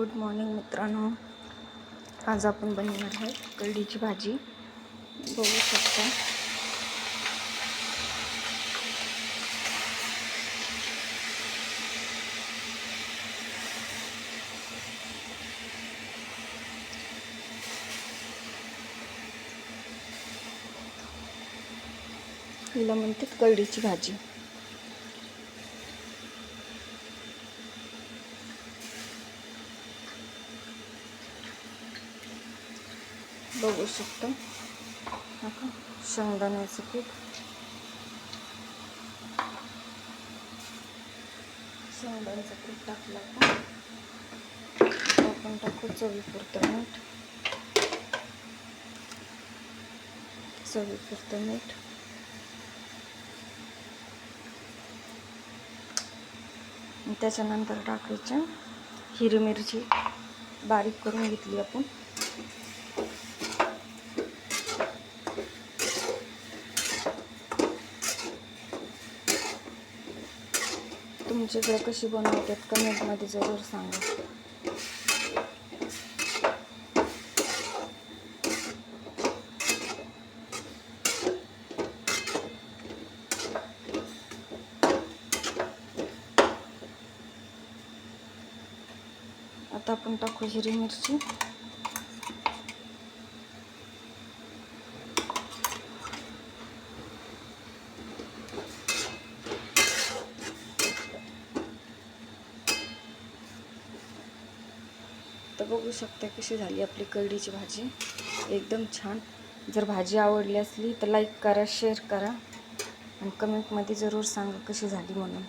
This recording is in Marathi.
गुड मॉर्निंग मित्रांनो. आज आपण बनवणार आहे करडीची भाजी. बघू शकता हिला म्हणतात करडीची भाजी. बघू शकता आता शेंगदाण्याचं पीठ, शेंगदाण्याचं पीठ टाकलं का आपण टाकू चवीपुरतं मीठ, चवीपुरतं मीठ. त्याच्यानंतर टाकायची हिरवी मिरची बारीक करून घेतली आपण. तुमच्याकडे कशी बनवतात कमेंटमध्ये जरूर सांगा. आता आपण टाकू हिरवी मिरची. तर बघू शकता कशी झाली आपली करडीची भाजी, एकदम छान. जर भाजी आवडली असली तर लाईक करा, शेअर करा आणि कमेंटमध्ये जरूर सांगा कशी झाली म्हणून.